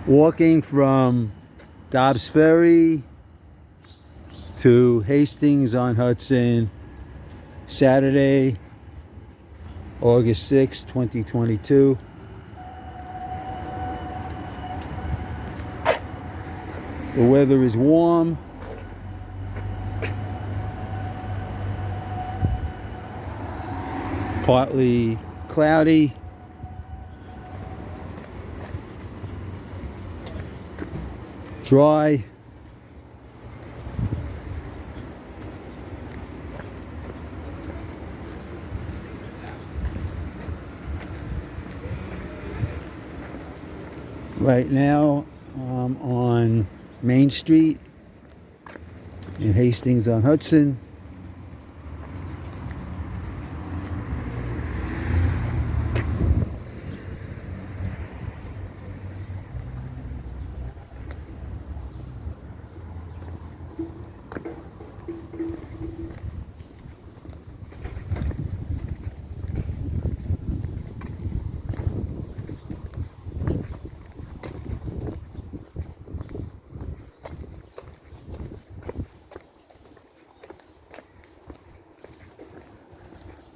Walking from Dobbs Ferry to Hastings-on-Hudson, Saturday, August 6, 2022. The weather is warm. Partly cloudy. Dry. Right now, I'm on Main Street in Hastings-on-Hudson.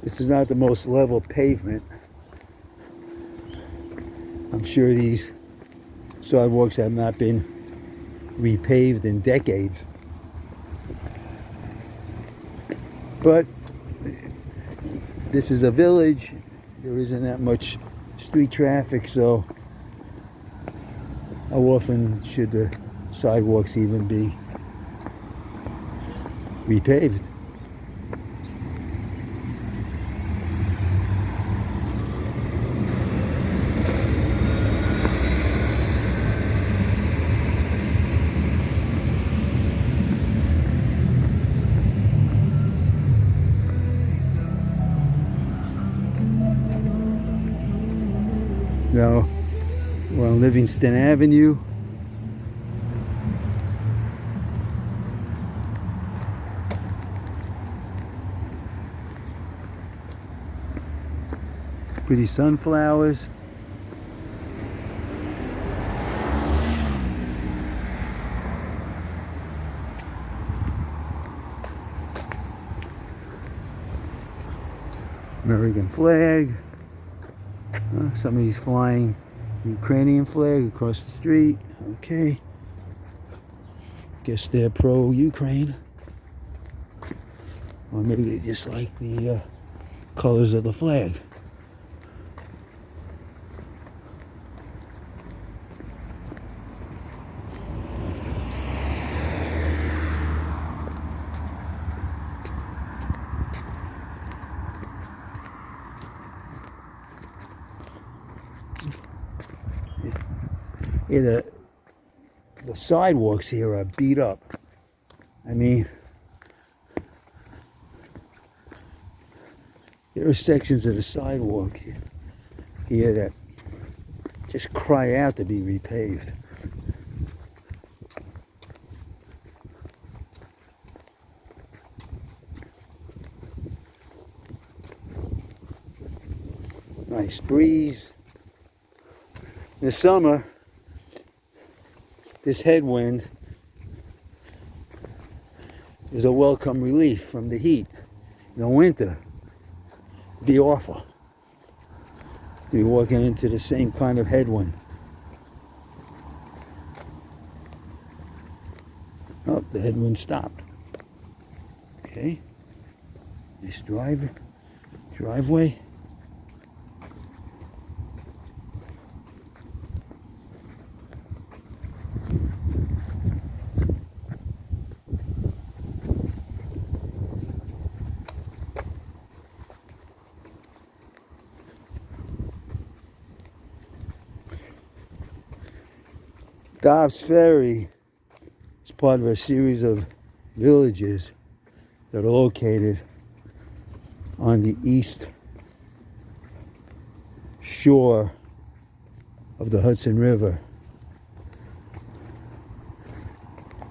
This is not the most level pavement. I'm sure these sidewalks have not been repaved in decades. But this is a village. There isn't that much street traffic, so how often should the sidewalks even be repaved? Now, we're on Livingston Avenue. Pretty sunflowers. American flag. Somebody's flying Ukrainian flag across the street. Okay. Guess they're pro-Ukraine. Or maybe they just like the colors of the flag. Yeah, the sidewalks here are beat up. I mean, there are sections of the sidewalk here that just cry out to be repaved. Nice breeze. In the summer, this headwind is a welcome relief from the heat. In the winter, it'd be awful. You'd be walking into the same kind of headwind. Oh, the headwind stopped. Okay. Nice driveway. Dobbs Ferry is part of a series of villages that are located on the east shore of the Hudson River.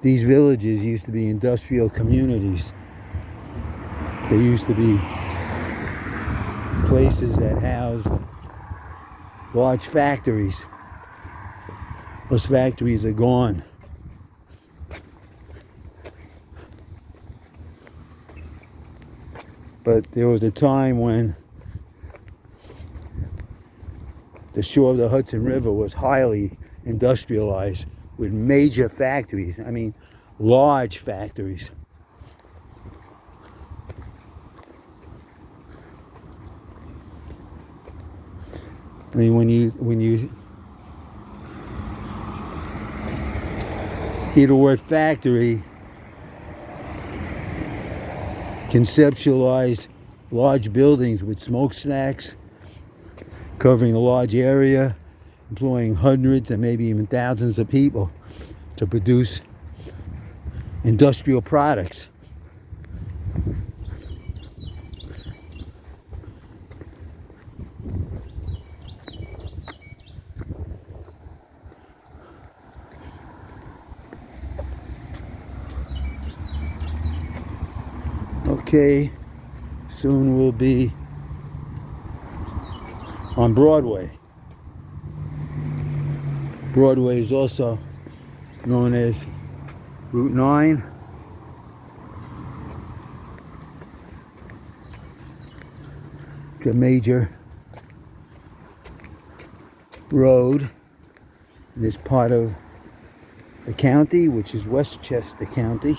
These villages used to be industrial communities. They used to be places that housed large factories. Those factories are gone. But there was a time when the shore of the Hudson River was highly industrialized with major factories. I mean, large factories. I mean, when you hear the word factory, conceptualize large buildings with smokestacks covering a large area, employing hundreds and maybe even thousands of people to produce industrial products. Okay, soon we'll be on Broadway. Broadway is also known as Route 9. It's a major road in this part of the county, which is Westchester County.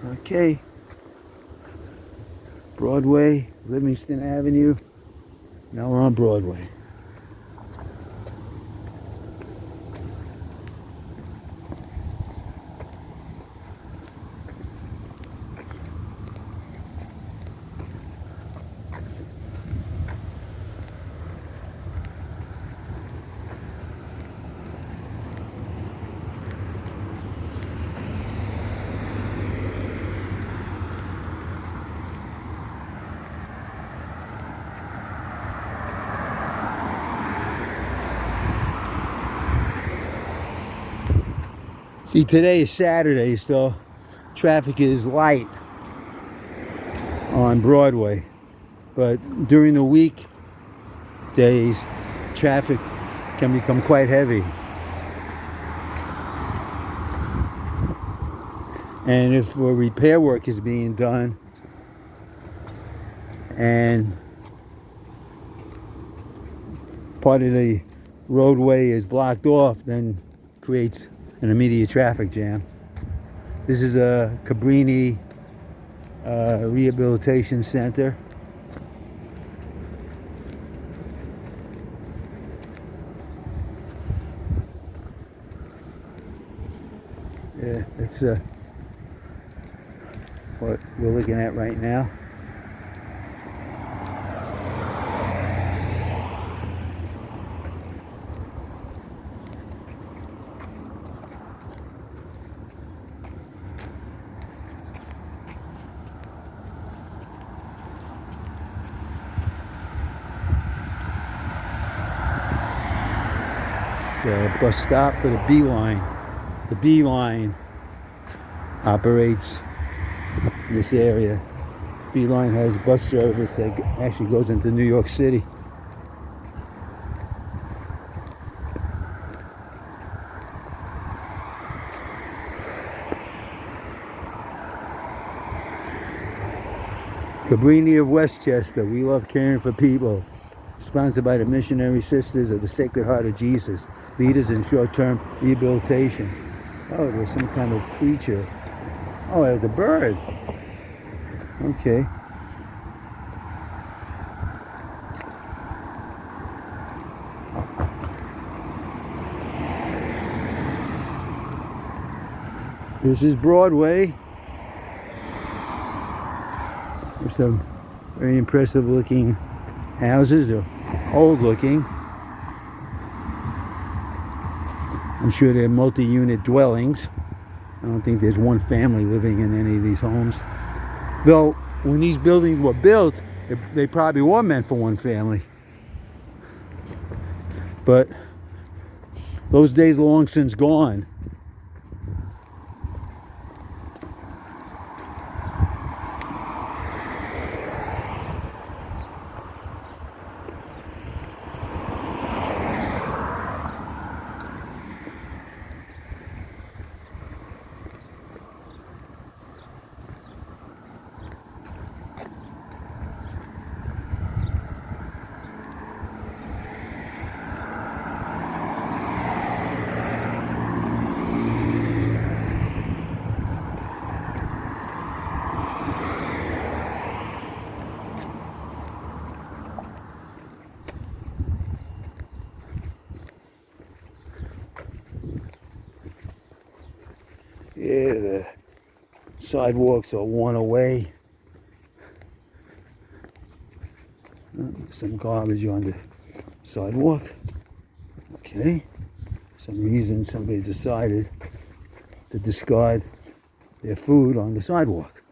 Okay, Broadway, Livingston Avenue. Now we're on Broadway. See, today is Saturday, so traffic is light on Broadway. But during the weekdays, traffic can become quite heavy. And if repair work is being done and part of the roadway is blocked off, then creates an immediate traffic jam. This is a Cabrini Rehabilitation Center. Yeah, that's what we're looking at right now. A bus stop for the B line. The B line operates in this area. B line has bus service that actually goes into New York City. Cabrini of Westchester, we love caring for people. Sponsored by the Missionary Sisters of the Sacred Heart of Jesus, leaders in short-term rehabilitation. Oh, there's some kind of creature. Oh, there's a bird. Okay. This is Broadway. There's some very impressive looking houses, are old looking. I'm sure they're multi-unit dwellings. I don't think there's one family living in any of these homes. Though, when these buildings were built, they probably were meant for one family. But those days are long since gone. Yeah, the sidewalks are worn away. Some garbage on the sidewalk. Okay. Some reason somebody decided to discard their food on the sidewalk.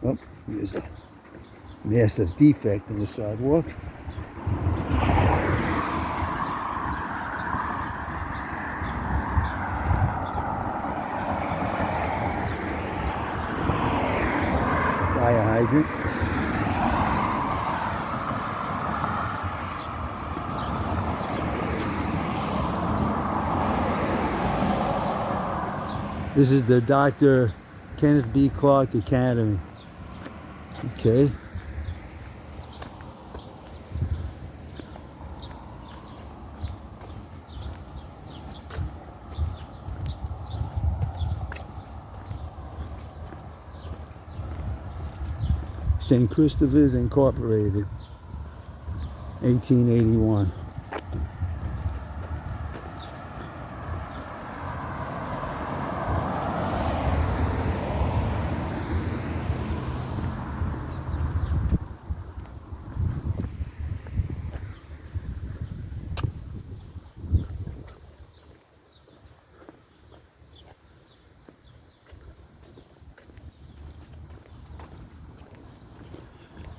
Oh, there's a massive defect in the sidewalk. Fire hydrant. This is the Dr. Kenneth B. Clark Academy. Okay. St. Christopher's Incorporated, 1881.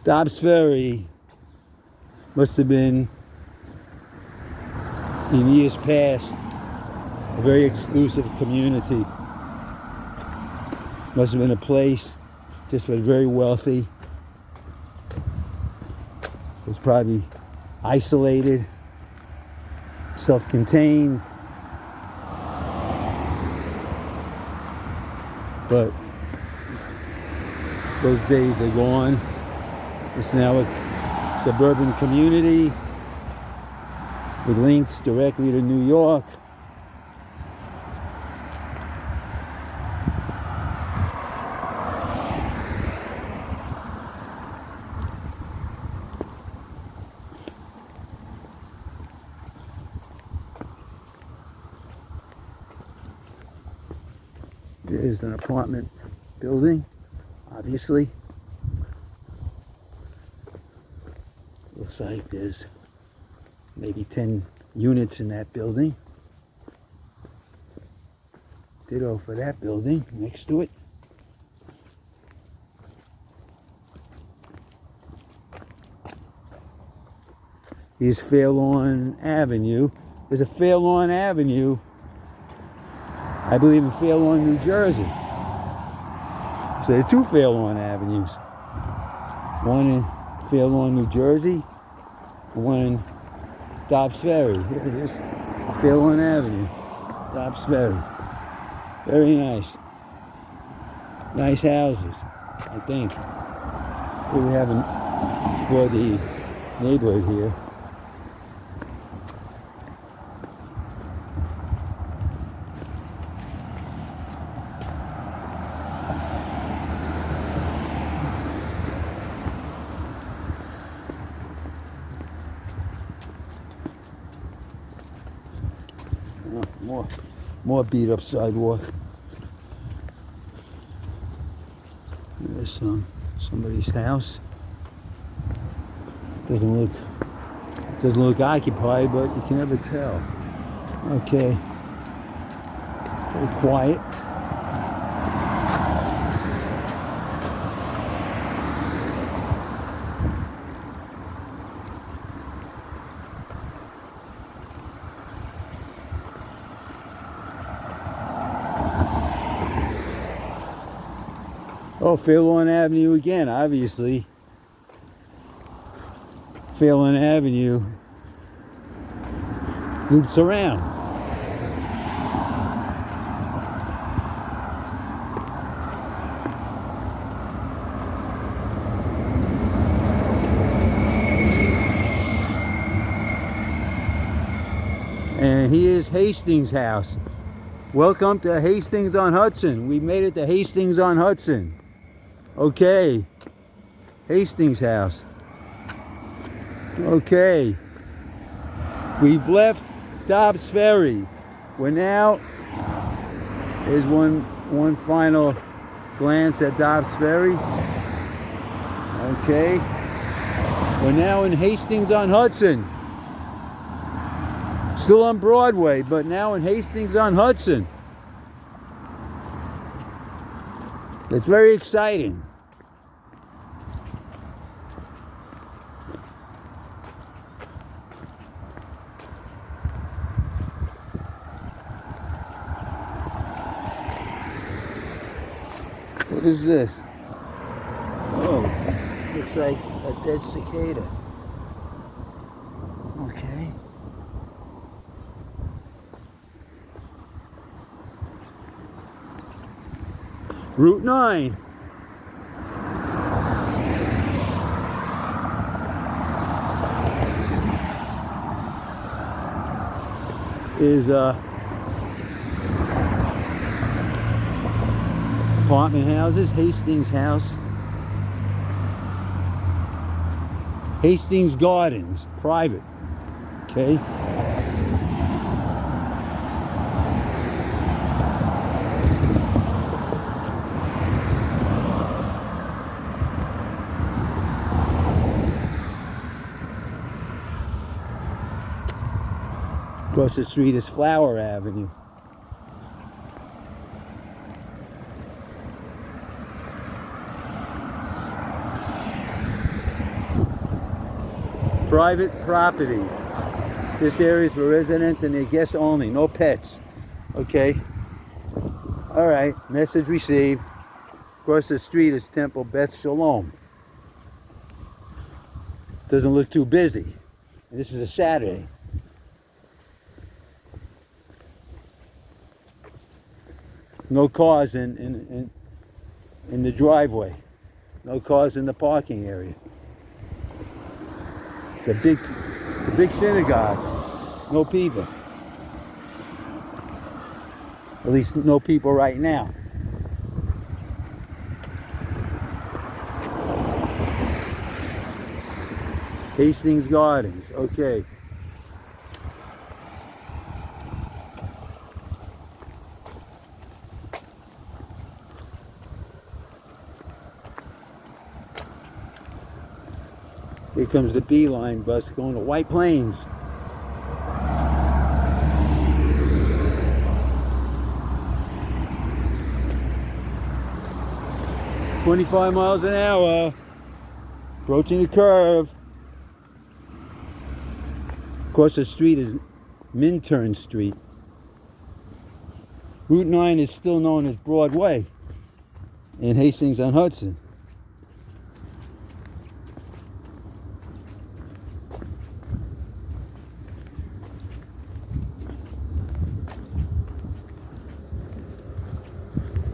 Dobbs Ferry must have been, in years past, a very exclusive community. Must have been a place just for the very wealthy. It was probably isolated, self-contained, but those days are gone. It's now a suburban community with links directly to New York. There's an apartment building, obviously. Looks like there's maybe 10 units in that building. Ditto for that building next to it. Here's Fairlawn Avenue. There's a Fairlawn Avenue, I believe, in Fairlawn, New Jersey. So there are two Fairlawn Avenues. One in Fairlawn, New Jersey, and one in Dobbs Ferry. Here it is, Fairlawn Avenue, Dobbs Ferry. Very nice. Nice houses, I think. Really haven't explored the neighborhood here. More beat up sidewalk. There's somebody's house. Doesn't look occupied, but you can never tell. Okay. Very quiet. Oh, Fairlawn Avenue again, obviously. Fairlawn Avenue loops around. And here's Hastings' house. Welcome to Hastings-on-Hudson. We made it to Hastings-on-Hudson. Okay, Hastings' house. Okay, we've left Dobbs Ferry. We're now Here's one final glance at Dobbs Ferry. Okay. We're now in Hastings-on-Hudson. Still on Broadway, but now in Hastings-on-Hudson. It's very exciting. What is this? Oh, looks like a dead cicada. Okay. Route 9. Is apartment houses, Hastings House, Hastings Gardens, private, okay? Across the street is Flower Avenue. Private property. This area is for residents and their guests only, no pets. Okay. All right, message received. Across the street is Temple Beth Shalom. Doesn't look too busy. This is a Saturday. No cars in the driveway. No cars in the parking area. It's a big synagogue. No people. At least no people right now. Hastings Gardens, okay. Here comes the Beeline bus going to White Plains. "25 miles an hour, approaching the curve." Across the street is Minturn Street. Route 9 is still known as Broadway in Hastings-on-Hudson.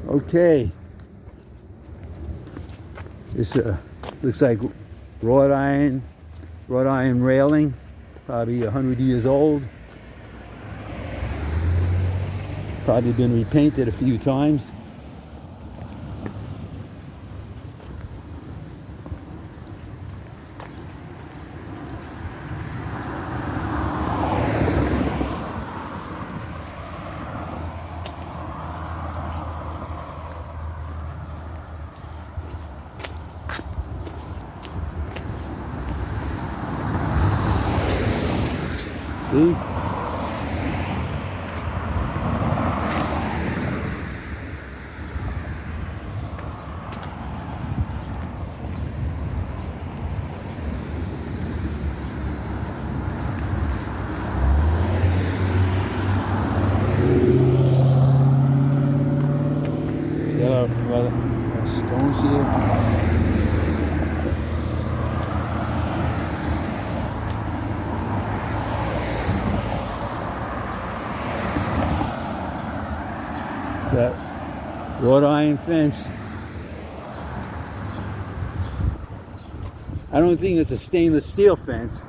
Okay, this looks like wrought iron railing, probably 100 years old. Probably been repainted a few times. See? Got stones here. That wrought iron fence. I don't think it's a stainless steel fence.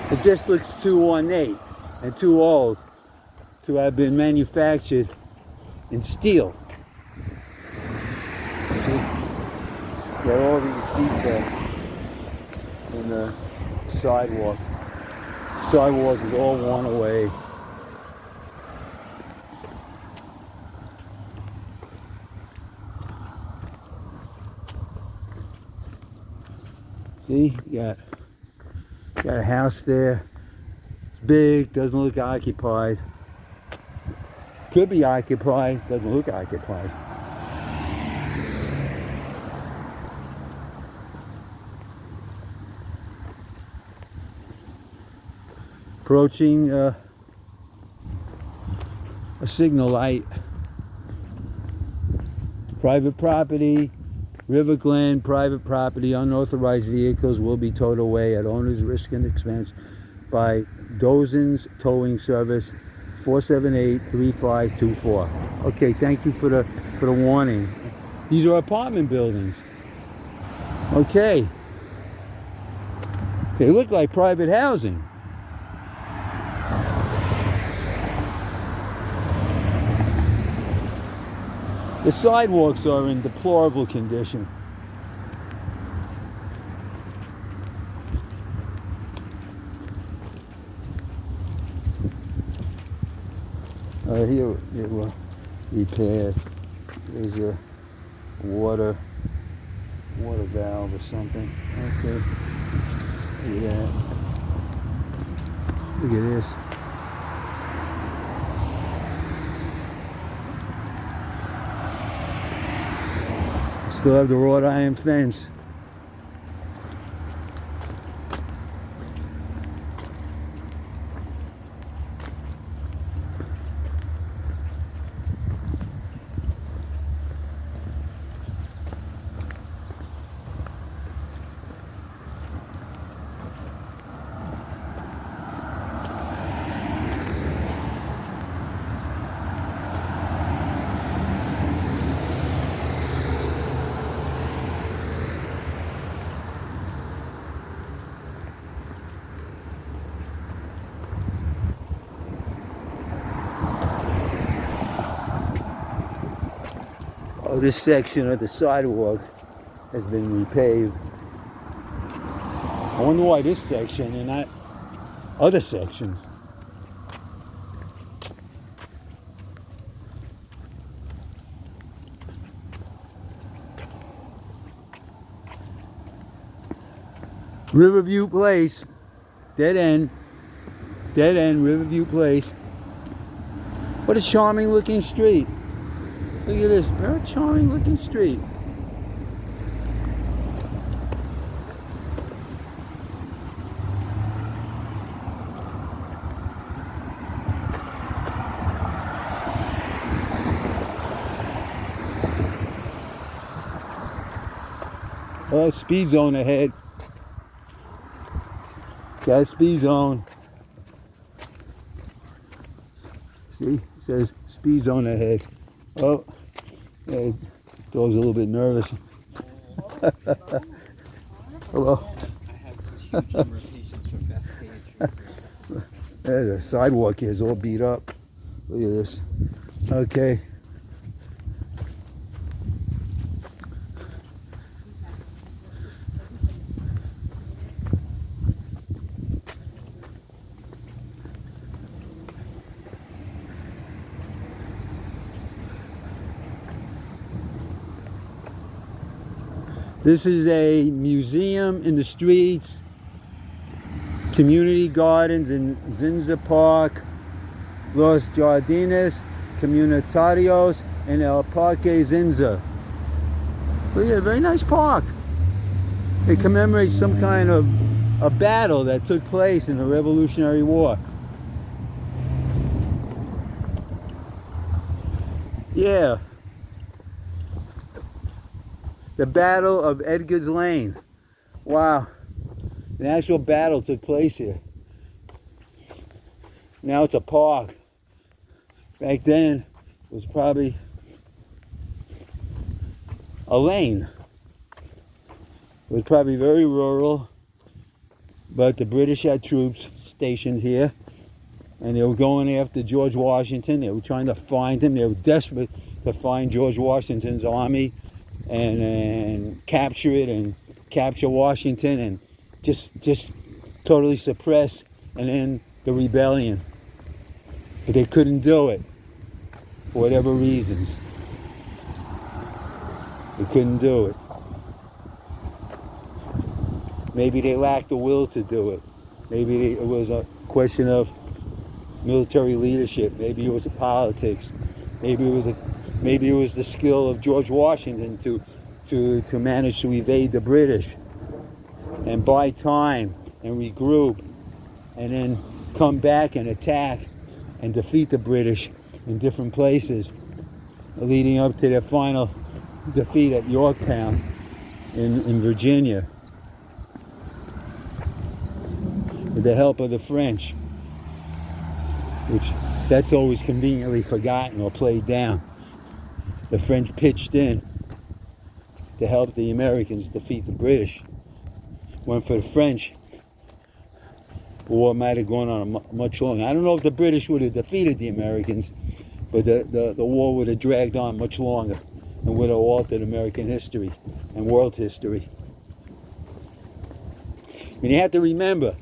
It just looks too ornate and too old to have been manufactured in steel. Got all these defects in the sidewalk. The sidewalk is all worn away. See, you got a house there. It's big, doesn't look occupied. Could be occupied, doesn't look occupied. Approaching a signal light. Private property, River Glen, private property, unauthorized vehicles will be towed away at owner's risk and expense by Dozens Towing Service, 478-3524. Okay, thank you for the warning. These are apartment buildings. Okay. They look like private housing. The sidewalks are in deplorable condition. Here it was repaired. There's a water valve or something. Okay. Look at that. Look at this. Still have the wrought iron fence. Oh, this section of the sidewalk has been repaved. I wonder why this section and not other sections. Riverview Place, dead end, Riverview Place. What a charming looking street. Look at this, very charming looking street. Oh, speed zone ahead. Got a speed zone. See, it says speed zone ahead. Oh, yeah, dog's a little bit nervous. Hello. I have huge number of patients from Bethpage. Yeah, the sidewalk here is all beat up. Look at this. Okay. This is a museum in the streets, community gardens in Zinza Park, Los Jardines Comunitarios, and El Parque Zinza. Look at a very nice park. It commemorates some kind of a battle that took place in the Revolutionary War. Yeah. The Battle of Edgar's Lane. Wow. An actual battle took place here. Now it's a park. Back then, it was probably a lane. It was probably very rural, but the British had troops stationed here, and they were going after George Washington. They were trying to find him. They were desperate to find George Washington's army and capture it and capture Washington and just totally suppress and end the rebellion. But they couldn't do it for whatever reasons. They couldn't do it. Maybe they lacked the will to do it. Maybe it was a question of military leadership. Maybe it was politics. Maybe it was the skill of George Washington to manage to evade the British and buy time and regroup and then come back and attack and defeat the British in different places, leading up to their final defeat at Yorktown in Virginia with the help of the French, which that's always conveniently forgotten or played down. The French pitched in to help the Americans defeat the British. When for the French, the war might have gone on much longer. I don't know if the British would have defeated the Americans, but the war would have dragged on much longer and would have altered American history and world history. And you have to remember,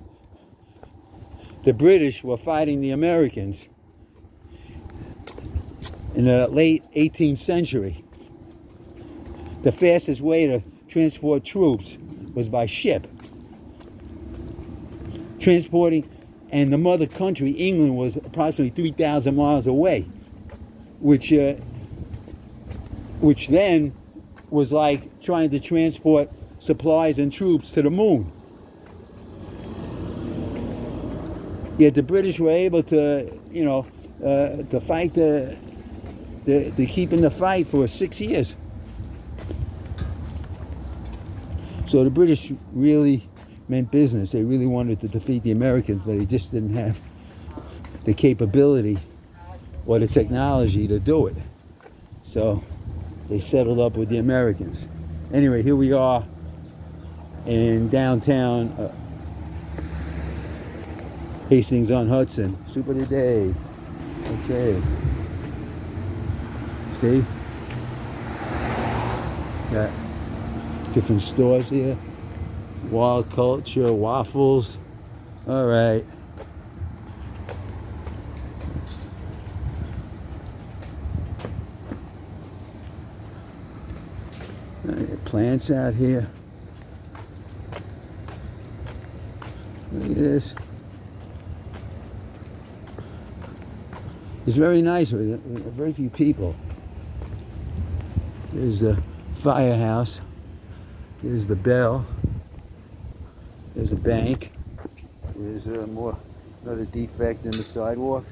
the British were fighting the Americans in the late 18th century. The fastest way to transport troops was by ship. Transporting, and the mother country, England, was approximately 3,000 miles away, which then was like trying to transport supplies and troops to the moon. Yet the British were able to, to fight to keep in the fight for 6 years. So the British really meant business. They really wanted to defeat the Americans, but they just didn't have the capability or the technology to do it. So they settled up with the Americans. Anyway, here we are in downtown Hastings-on-Hudson. Soup of the day. Okay. See? Got different stores here. Wild culture, waffles. All right. Plants out here. Look at this. It's very nice with very few people. There's the firehouse. There's the bell. There's a bank. There's another defect in the sidewalk.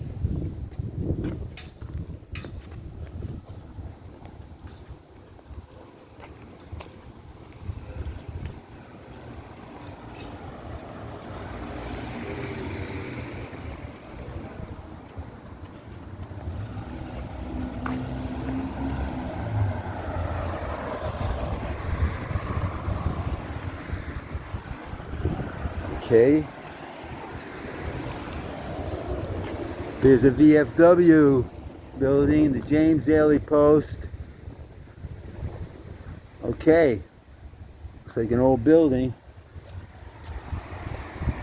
Okay. There's a VFW building, the James Daily Post. Okay. Looks like an old building.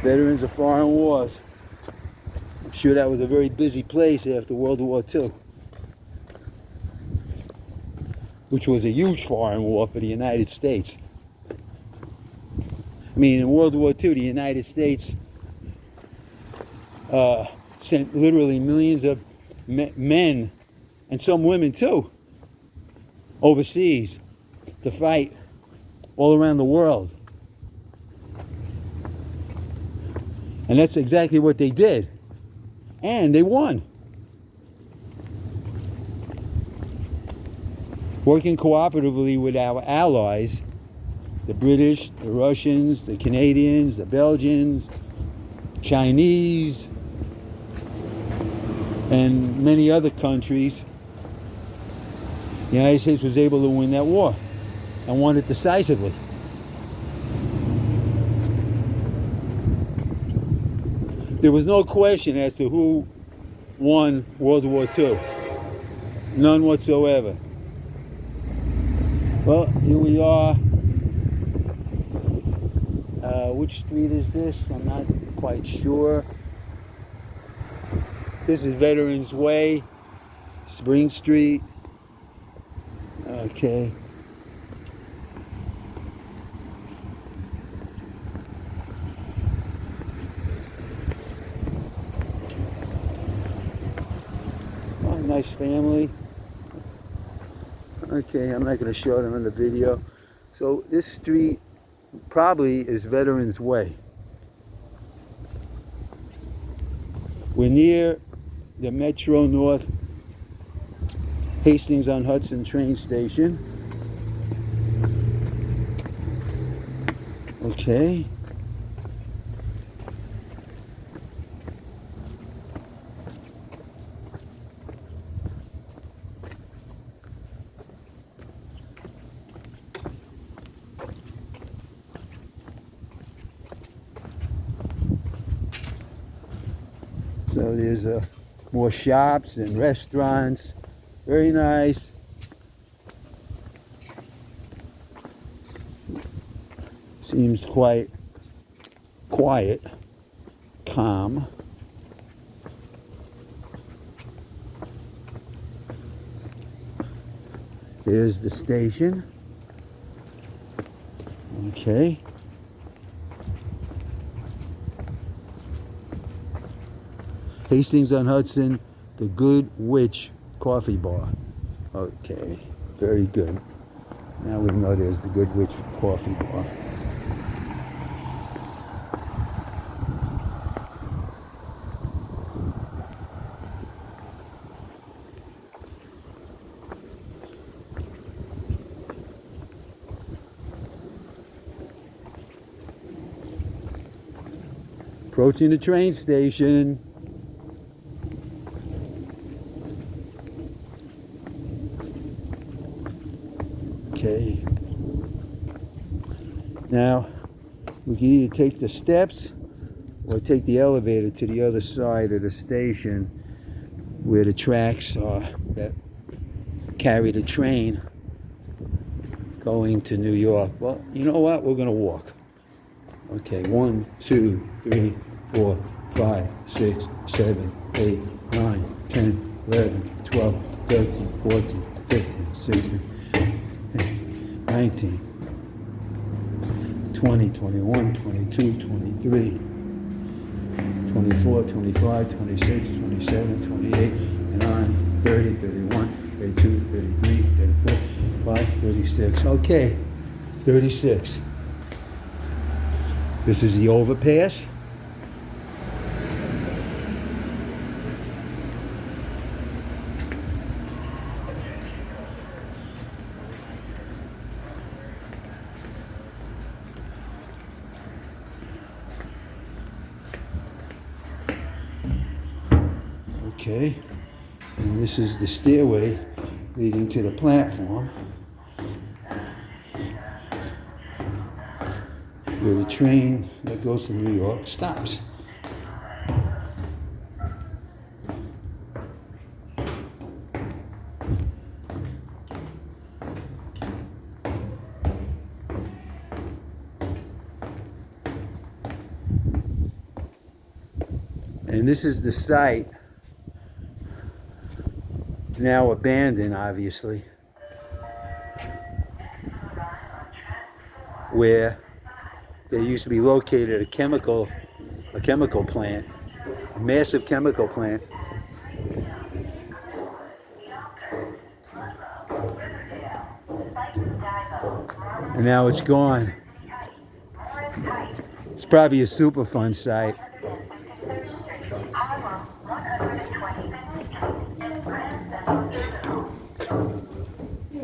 Veterans of Foreign Wars. I'm sure that was a very busy place after World War II, which was a huge foreign war for the United States. I mean, in World War II, the United States sent literally millions of men, and some women too, overseas to fight all around the world. And that's exactly what they did. And they won. Working cooperatively with our allies, the British, the Russians, the Canadians, the Belgians, Chinese, and many other countries, the United States was able to win that war and won it decisively. There was no question as to who won World War II. None whatsoever. Well, here we are. Which street is this? I'm not quite sure. This is Veterans Way, Spring Street. Okay. nice family. Okay, I'm not going to show them in the video. So this street probably is Veterans Way. We're near the Metro North Hastings-on-Hudson train station. Okay. So there's more shops and restaurants. Very nice. Seems quite quiet, calm. Here's the station. Okay. Hastings-on-Hudson, the Good Witch Coffee Bar. Okay, very good. Now we know there's the Good Witch Coffee Bar. Approaching the train station. Okay. Now, we can either take the steps or take the elevator to the other side of the station where the tracks are that carry the train going to New York. Well, you know what? We're going to walk. Okay, 1, 2, 3, 4, 5, 6, 7, 8, 9, 10, 11, 12, 13, 14, 15, 16, 19, 20, 21, 22, 23, 24, 25, 26, 27, 28, 29, 30, 31, 32, 33, 34, 5, 36. Okay, 36. This is the overpass. Okay, and this is the stairway leading to the platform where the train that goes to New York stops. And this is the site, now abandoned obviously, where there used to be located a chemical plant, a massive chemical plant. And now it's gone. It's probably a Superfund site.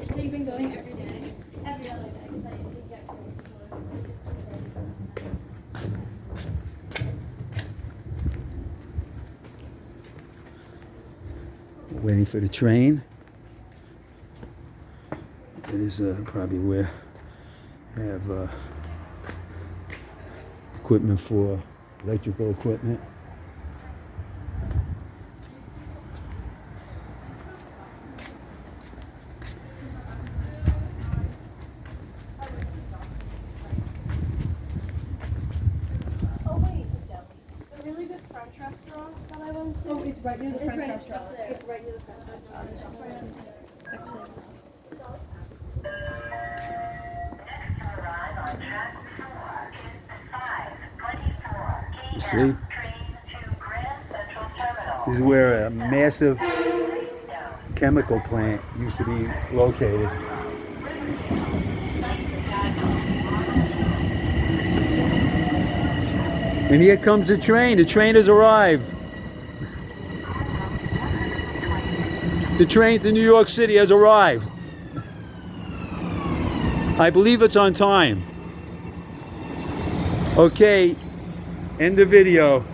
So you've been going every day? Every other day, because I did get Waiting for the train. This is probably where I have equipment for electrical equipment. Restaurant that I went to. Oh, it's right near the French right restaurant. up there. It's right near the French restaurant. Actually. You see? This is where a massive chemical plant used to be located. And here comes the train. The train has arrived. The train to New York City has arrived. I believe it's on time. Okay, end the video.